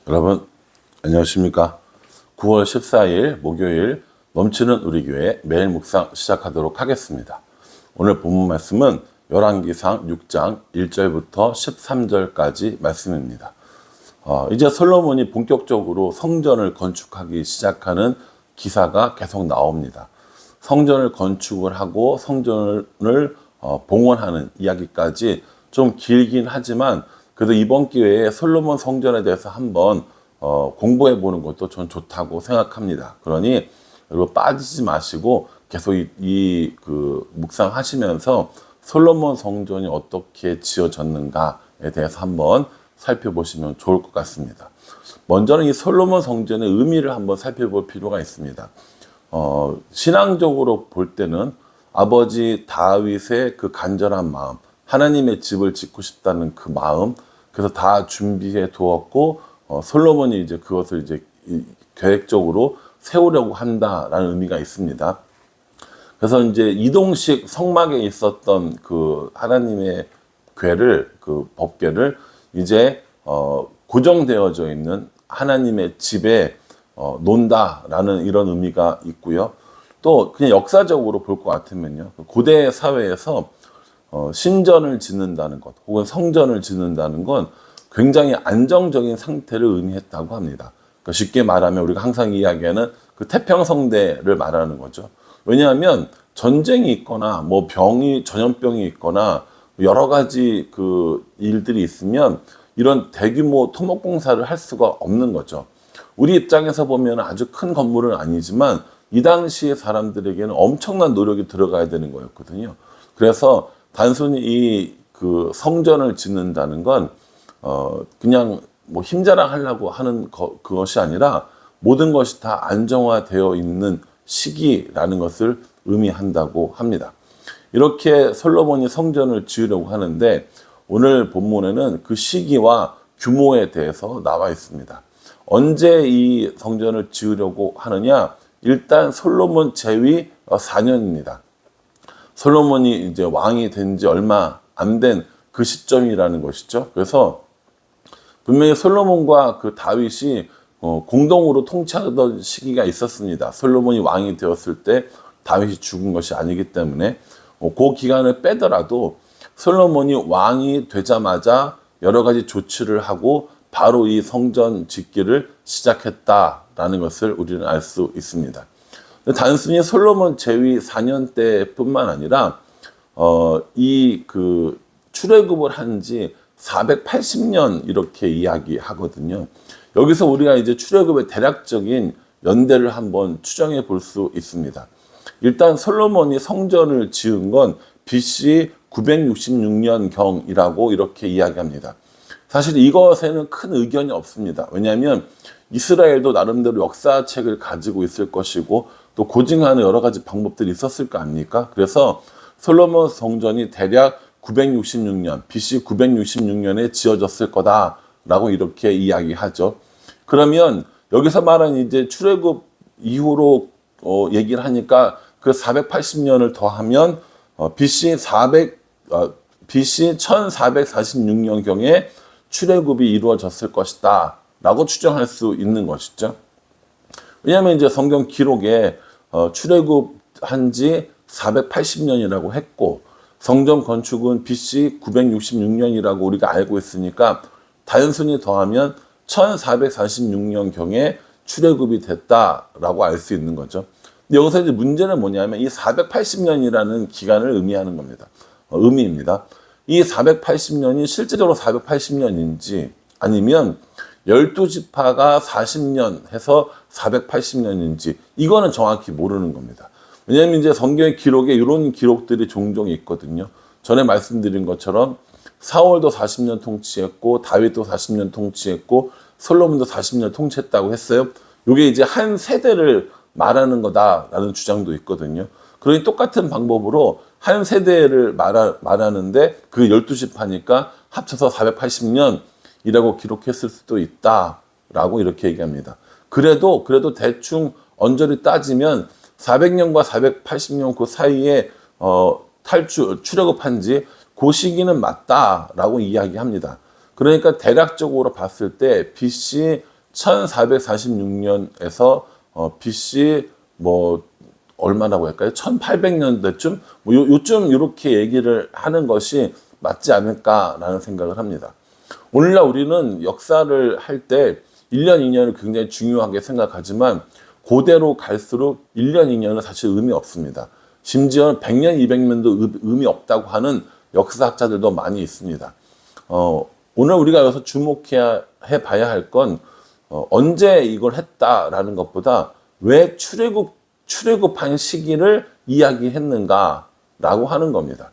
여러분 안녕하십니까? 9월 14일 목요일 넘치는 우리 교회 매일 묵상 시작하도록 하겠습니다. 오늘 본문 말씀은 열왕기상 6장 1절부터 13절까지 말씀입니다. 이제 솔로몬이 본격적으로 성전을 건축하기 시작하는 기사가 계속 나옵니다. 성전을 건축을 하고 성전을 봉헌하는 이야기까지 좀 길긴 하지만 그래도 이번 기회에 솔로몬 성전에 대해서 한번 공부해 보는 것도 전 좋다고 생각합니다. 그러니 여러분 빠지지 마시고 계속 그 묵상하시면서 솔로몬 성전이 어떻게 지어졌는가에 대해서 한번 살펴보시면 좋을 것 같습니다. 먼저는 이 솔로몬 성전의 의미를 한번 살펴볼 필요가 있습니다. 신앙적으로 볼 때는 아버지 다윗의 그 간절한 마음, 하나님의 집을 짓고 싶다는 그 마음, 그래서 다 준비해 두었고 솔로몬이 이제 그것을 이제 계획적으로 세우려고 한다라는 의미가 있습니다. 그래서 이제 이동식 성막에 있었던 그 하나님의 궤를, 그 법궤를 이제 고정되어져 있는 하나님의 집에 놓는다라는 이런 의미가 있고요. 또 그냥 역사적으로 볼 것 같으면요, 고대 사회에서 신전을 짓는다는 것 혹은 성전을 짓는다는 건 굉장히 안정적인 상태를 의미했다고 합니다. 그러니까 쉽게 말하면 우리가 항상 이야기하는 그 태평성대를 말하는 거죠. 왜냐하면 전쟁이 있거나 뭐 전염병이 있거나 여러 가지 그 일들이 있으면 이런 대규모 토목공사를 할 수가 없는 거죠. 우리 입장에서 보면 아주 큰 건물은 아니지만 이 당시의 사람들에게는 엄청난 노력이 들어가야 되는 거였거든요. 그래서 단순히 그 성전을 짓는다는 건 그냥 뭐 힘자랑 하려고 하는 그것이 아니라 모든 것이 다 안정화되어 있는 시기라는 것을 의미한다고 합니다. 이렇게 솔로몬이 성전을 지으려고 하는데 오늘 본문에는 그 시기와 규모에 대해서 나와 있습니다. 언제 이 성전을 지으려고 하느냐? 일단 솔로몬 재위 4년입니다. 솔로몬이 이제 왕이 된 지 얼마 안 된 그 시점이라는 것이죠. 그래서 분명히 솔로몬과 그 다윗이 공동으로 통치하던 시기가 있었습니다. 솔로몬이 왕이 되었을 때 다윗이 죽은 것이 아니기 때문에 그 기간을 빼더라도 솔로몬이 왕이 되자마자 여러 가지 조치를 하고 바로 이 성전 짓기를 시작했다라는 것을 우리는 알 수 있습니다. 단순히 솔로몬 재위 4년 때뿐만 아니라 이 그 출애굽을 한 지 480년 이렇게 이야기하거든요. 여기서 우리가 이제 출애굽의 대략적인 연대를 한번 추정해 볼 수 있습니다. 일단 솔로몬이 성전을 지은 건 BC 966년 경이라고 이렇게 이야기합니다. 사실 이것에는 큰 의견이 없습니다. 왜냐하면 이스라엘도 나름대로 역사책을 가지고 있을 것이고 또 고증하는 여러 가지 방법들이 있었을 거 아닙니까? 그래서 솔로몬 성전이 대략 966년, BC 966년에 지어졌을 거다라고 이렇게 이야기하죠. 그러면 여기서 말하는 이제 출애굽 이후로 얘기를 하니까 그 480년을 더하면 BC 1446년경에 출애굽이 이루어졌을 것이다 라고 추정할 수 있는 것이죠. 왜냐하면 이제 성경 기록에 출애굽한 지 480년이라고 했고 성전 건축은 BC 966년이라고 우리가 알고 있으니까 단순히 더하면 1446년경에 출애굽이 됐다라고 알 수 있는 거죠. 근데 여기서 이제 문제는 뭐냐면 이 480년이라는 기간을 의미하는 겁니다. 의미입니다. 이 480년이 실제적으로 480년인지 아니면 12지파가 40년 해서 480년인지 이거는 정확히 모르는 겁니다. 왜냐하면 이제 성경의 기록에 이런 기록들이 종종 있거든요. 전에 말씀드린 것처럼 사울도 40년 통치했고 다윗도 40년 통치했고 솔로몬도 40년 통치했다고 했어요. 이게 이제 한 세대를 말하는 거다라는 주장도 있거든요. 그러니 똑같은 방법으로 한 세대를 말하는데 그 12지파니까 합쳐서 480년이라고 기록했을 수도 있다라고 이렇게 얘기합니다. 그래도 대충 언저리 따지면 400년과 480년 그 사이에 출애굽한 지 그 시기는 맞다라고 이야기합니다. 그러니까 대략적으로 봤을 때 BC 1446년에서 BC 뭐 얼마라고 할까요? 1800년대쯤 뭐 요쯤 이렇게 얘기를 하는 것이 맞지 않을까라는 생각을 합니다. 오늘날 우리는 역사를 할 때 1년, 2년을 굉장히 중요하게 생각하지만 고대로 갈수록 1년, 2년은 사실 의미 없습니다. 심지어 100년, 200년도 의미 없다고 하는 역사학자들도 많이 있습니다. 오늘 우리가 여기서 주목해 봐야 할 건 언제 이걸 했다라는 것보다 왜 출애굽한 시기를 이야기했는가라고 하는 겁니다.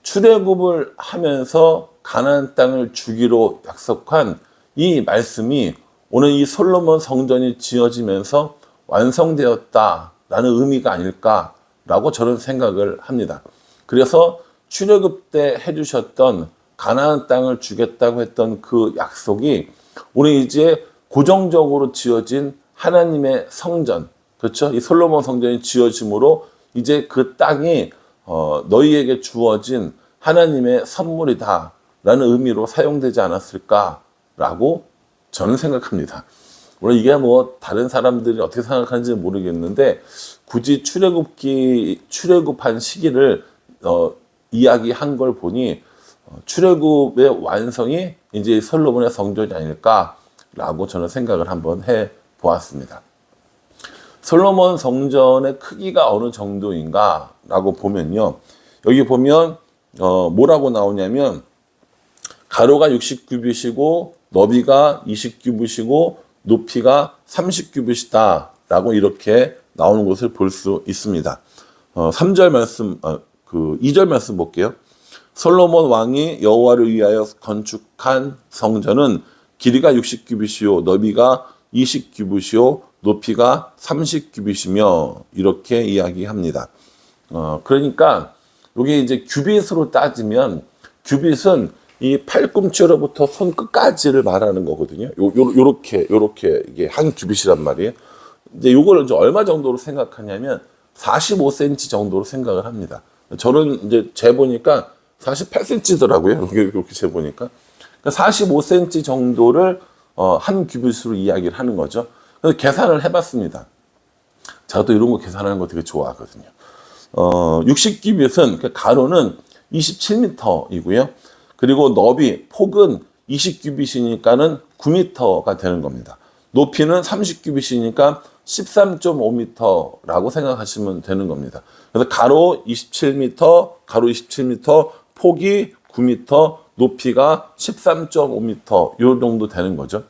출애굽을 하면서 가나안 땅을 주기로 약속한 이 말씀이 오늘 이 솔로몬 성전이 지어지면서 완성되었다라는 의미가 아닐까라고 저는 생각을 합니다. 그래서 출애굽 때 해주셨던 가나안 땅을 주겠다고 했던 그 약속이 오늘 이제 고정적으로 지어진 하나님의 성전, 그렇죠? 이 솔로몬 성전이 지어짐으로 이제 그 땅이 너희에게 주어진 하나님의 선물이다라는 의미로 사용되지 않았을까라고 저는 생각합니다. 물론 이게 뭐 다른 사람들이 어떻게 생각하는지 모르겠는데 굳이 출애굽한 시기를 이야기한 걸 보니 출애굽의 완성이 이제 솔로몬의 성전이 아닐까라고 저는 생각을 한번 해 보았습니다. 솔로몬 성전의 크기가 어느 정도인가라고 보면요. 여기 보면 뭐라고 나오냐면 가로가 60규빗이고 너비가 20규빗이고 높이가 30규빗이다라고 이렇게 나오는 것을 볼 수 있습니다. 3절 말씀, 2절 말씀 볼게요. 솔로몬 왕이 여호와를 위하여 건축한 성전은 길이가 60규빗이요 너비가 20규빗이요 높이가 30규빗이며 이렇게 이야기합니다. 그러니까 이게 이제 규빗으로 따지면 규빗은 이 팔꿈치로부터 손끝까지를 말하는 거거든요. 요렇게 이게 한 규빗이란 말이에요. 이제 요걸 이제 얼마 정도로 생각하냐면 45cm 정도로 생각을 합니다. 저는 이제 재보니까 48cm더라고요. 이렇게 재보니까. 그러니까 45cm 정도를 한 규빗으로 이야기를 하는 거죠. 그래서 계산을 해봤습니다. 제가 또 이런 거 계산하는 거 되게 좋아하거든요. 60규빗은, 그러니까 가로는 27m이고요. 그리고 너비, 폭은 20규빗이니까는 9m가 되는 겁니다. 높이는 30규빗이니까 13.5m라고 생각하시면 되는 겁니다. 그래서 가로 27m, 폭이 9m, 높이가 13.5m 요 정도 되는 거죠.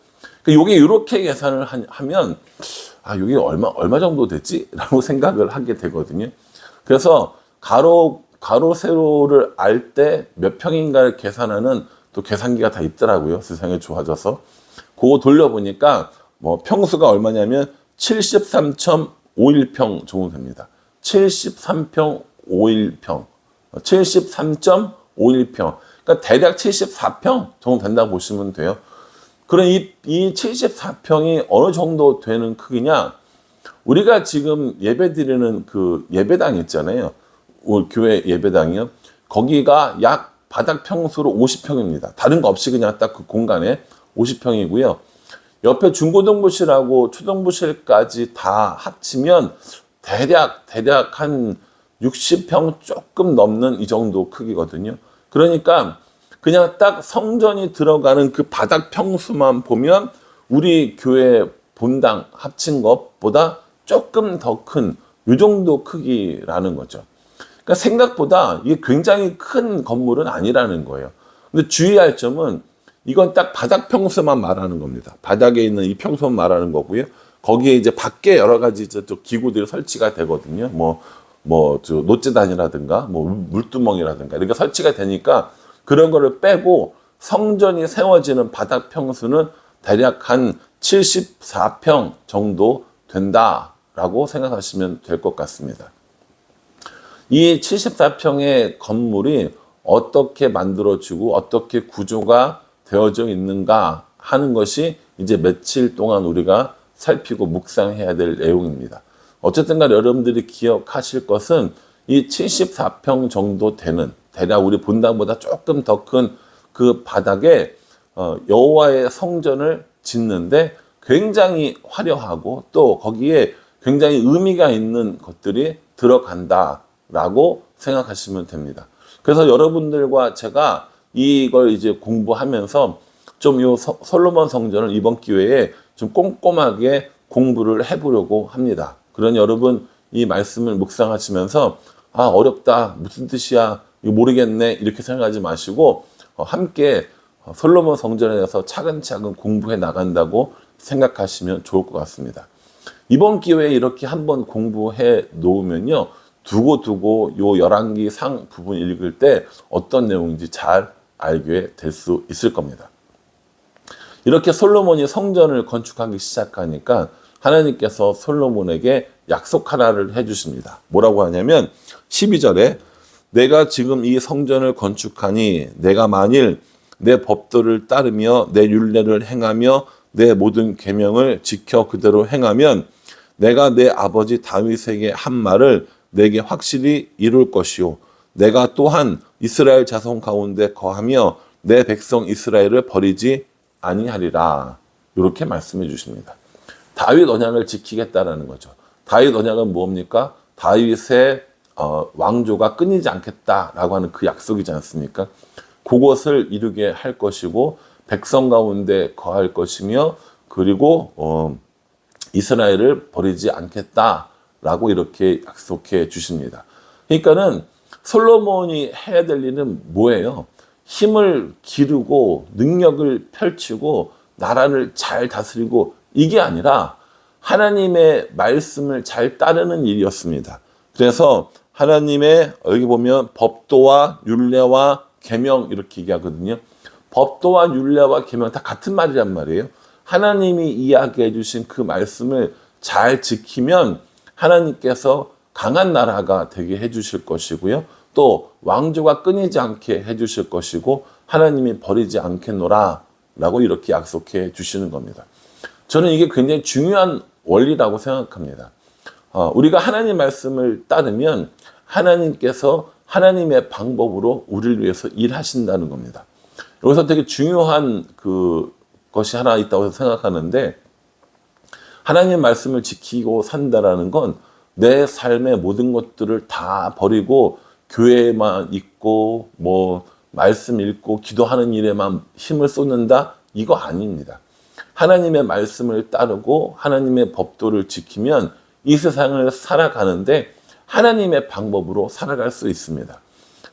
그러니까 요게 이렇게 계산을 하면 요게 얼마 정도 되지? 라고 생각을 하게 되거든요. 그래서 가로 세로를 알 때 몇 평인가를 계산하는 또 계산기가 다 있더라고요. 세상이 좋아져서. 그거 돌려보니까 뭐 평수가 얼마냐면 73.51평 정도 됩니다. 73.51평. 그러니까 대략 74평 정도 된다고 보시면 돼요. 그럼 이 74평이 어느 정도 되는 크기냐? 우리가 지금 예배 드리는 그 예배당 있잖아요. 교회 예배당이요. 거기가 약 바닥 평수로 50평입니다. 다른 거 없이 그냥 딱 그 공간에 50평이고요. 옆에 중고등부실하고 초등부실까지 다 합치면 대략 한 60평 조금 넘는 이 정도 크기거든요. 그러니까 그냥 딱 성전이 들어가는 그 바닥 평수만 보면 우리 교회 본당 합친 것보다 조금 더 큰 이 정도 크기라는 거죠. 그러니까 생각보다 이게 굉장히 큰 건물은 아니라는 거예요. 근데 주의할 점은 이건 딱 바닥 평수만 말하는 겁니다. 바닥에 있는 이 평수만 말하는 거고요. 거기에 이제 밖에 여러 가지 기구들이 설치가 되거든요. 노재단이라든가, 물두멍이라든가, 이렇게 설치가 되니까 그런 거를 빼고 성전이 세워지는 바닥 평수는 대략 한 74평 정도 된다라고 생각하시면 될 것 같습니다. 이 74평의 건물이 어떻게 만들어지고 어떻게 구조가 되어져 있는가 하는 것이 이제 며칠 동안 우리가 살피고 묵상해야 될 내용입니다. 어쨌든 간에 여러분들이 기억하실 것은 이 74평 정도 되는 대략 우리 본당보다 조금 더 큰 그 바닥에 여호와의 성전을 짓는데 굉장히 화려하고 또 거기에 굉장히 의미가 있는 것들이 들어간다라고 생각하시면 됩니다. 그래서 여러분들과 제가 이걸 이제 공부하면서 좀 이 솔로몬 성전을 이번 기회에 좀 꼼꼼하게 공부를 해보려고 합니다. 그러니 여러분 이 말씀을 묵상하시면서 아 어렵다 무슨 뜻이야 이거 모르겠네 이렇게 생각하지 마시고 함께 솔로몬 성전에 대해서 차근차근 공부해 나간다고 생각하시면 좋을 것 같습니다. 이번 기회에 이렇게 한번 공부해 놓으면요 두고 요 열왕기 상 부분 읽을 때 어떤 내용인지 잘 알게 될 수 있을 겁니다. 이렇게 솔로몬이 성전을 건축하기 시작하니까 하나님께서 솔로몬에게 약속 하나를 해주십니다. 뭐라고 하냐면 12절에 내가 지금 이 성전을 건축하니 내가 만일 내 법도를 따르며 내 율례를 행하며 내 모든 계명을 지켜 그대로 행하면 내가 내 아버지 다윗에게 한 말을 내게 확실히 이룰 것이요 내가 또한 이스라엘 자손 가운데 거하며 내 백성 이스라엘을 버리지 아니하리라. 이렇게 말씀해 주십니다. 다윗 언약을 지키겠다라는 거죠. 다윗 언약은 뭡니까? 다윗의 왕조가 끊이지 않겠다라고 하는 그 약속이지 않습니까? 그것을 이루게 할 것이고 백성 가운데 거할 것이며 그리고 이스라엘을 버리지 않겠다라고 이렇게 약속해 주십니다. 그러니까는 솔로몬이 해야 될 일은 뭐예요? 힘을 기르고 능력을 펼치고 나라를 잘 다스리고 이게 아니라 하나님의 말씀을 잘 따르는 일이었습니다. 그래서 하나님의 여기 보면 법도와 율례와 계명 이렇게 얘기하거든요. 법도와 율례와 계명 다 같은 말이란 말이에요. 하나님이 이야기해 주신 그 말씀을 잘 지키면 하나님께서 강한 나라가 되게 해 주실 것이고요. 또 왕조가 끊이지 않게 해 주실 것이고 하나님이 버리지 않겠노라 라고 이렇게 약속해 주시는 겁니다. 저는 이게 굉장히 중요한 원리라고 생각합니다. 우리가 하나님 말씀을 따르면 하나님께서 하나님의 방법으로 우리를 위해서 일하신다는 겁니다. 여기서 되게 중요한 것이 하나 있다고 생각하는데 하나님 말씀을 지키고 산다라는 건 내 삶의 모든 것들을 다 버리고 교회에만 있고 말씀 읽고 기도하는 일에만 힘을 쏟는다? 이거 아닙니다. 하나님의 말씀을 따르고 하나님의 법도를 지키면 이 세상을 살아가는데 하나님의 방법으로 살아갈 수 있습니다.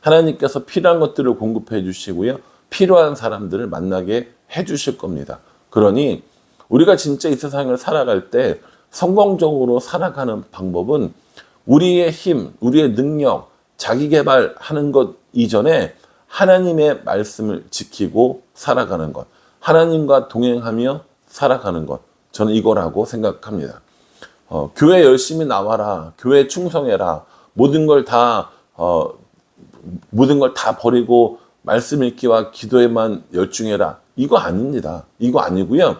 하나님께서 필요한 것들을 공급해 주시고요. 필요한 사람들을 만나게 해 주실 겁니다. 그러니 우리가 진짜 이 세상을 살아갈 때 성공적으로 살아가는 방법은 우리의 힘, 우리의 능력, 자기 개발하는 것 이전에 하나님의 말씀을 지키고 살아가는 것, 하나님과 동행하며 살아가는 것, 저는 이거라고 생각합니다. 교회 열심히 나와라, 교회 충성해라, 모든 걸 다 버리고 말씀 읽기와 기도에만 열중해라. 이거 아닙니다. 이거 아니고요.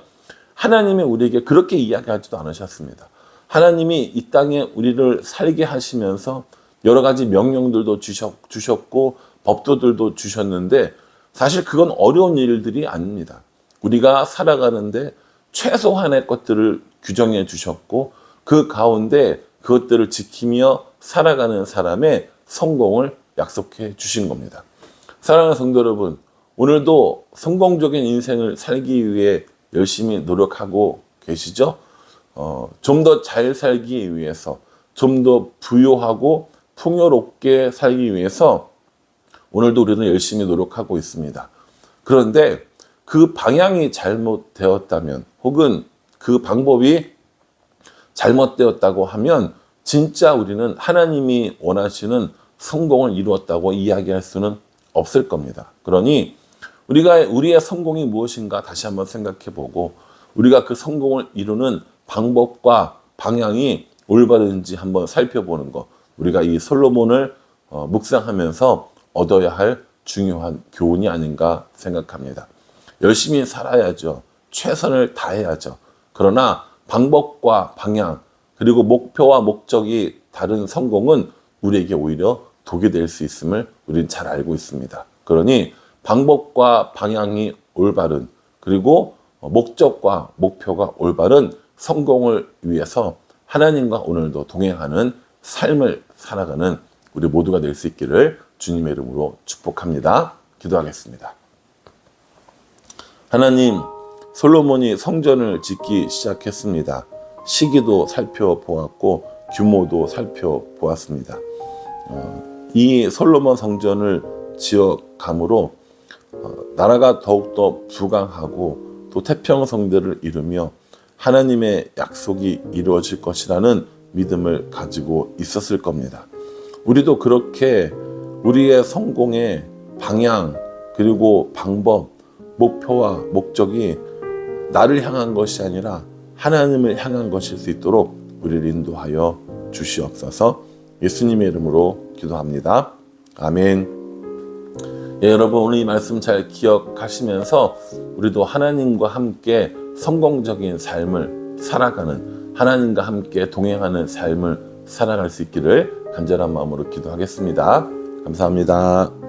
하나님이 우리에게 그렇게 이야기하지도 않으셨습니다. 하나님이 이 땅에 우리를 살게 하시면서 여러 가지 명령들도 주셨고 법도들도 주셨는데 사실 그건 어려운 일들이 아닙니다. 우리가 살아가는데 최소한의 것들을 규정해 주셨고 그 가운데 그것들을 지키며 살아가는 사람의 성공을 약속해 주신 겁니다. 사랑하는 성도 여러분, 오늘도 성공적인 인생을 살기 위해 열심히 노력하고 계시죠? 좀 더 잘 살기 위해서, 좀 더 부유하고 풍요롭게 살기 위해서 오늘도 우리는 열심히 노력하고 있습니다. 그런데 그 방향이 잘못되었다면 혹은 그 방법이 잘못되었다고 하면 진짜 우리는 하나님이 원하시는 성공을 이루었다고 이야기할 수는 없을 겁니다. 그러니 우리의 성공이 무엇인가 다시 한번 생각해 보고 우리가 그 성공을 이루는 방법과 방향이 올바른지 한번 살펴보는 것. 우리가 이 솔로몬을 묵상하면서 얻어야 할 중요한 교훈이 아닌가 생각합니다. 열심히 살아야죠. 최선을 다해야죠. 그러나 방법과 방향 그리고 목표와 목적이 다른 성공은 우리에게 오히려 독이 될 수 있음을 우리는 잘 알고 있습니다. 그러니 방법과 방향이 올바른 그리고 목적과 목표가 올바른 성공을 위해서 하나님과 오늘도 동행하는 삶을 살아가는 우리 모두가 될 수 있기를 주님의 이름으로 축복합니다. 기도하겠습니다. 하나님, 솔로몬이 성전을 짓기 시작했습니다. 시기도 살펴보았고 규모도 살펴보았습니다. 이 솔로몬 성전을 지어감으로 나라가 더욱더 부강하고 또 태평성대를 이루며 하나님의 약속이 이루어질 것이라는 믿음을 가지고 있었을 겁니다. 우리도 그렇게 우리의 성공의 방향 그리고 방법, 목표와 목적이 나를 향한 것이 아니라 하나님을 향한 것일 수 있도록 우리를 인도하여 주시옵소서. 예수님의 이름으로 기도합니다. 아멘. 예, 여러분 오늘 이 말씀 잘 기억하시면서 우리도 하나님과 함께 성공적인 삶을 살아가는, 하나님과 함께 동행하는 삶을 살아갈 수 있기를 간절한 마음으로 기도하겠습니다. 감사합니다.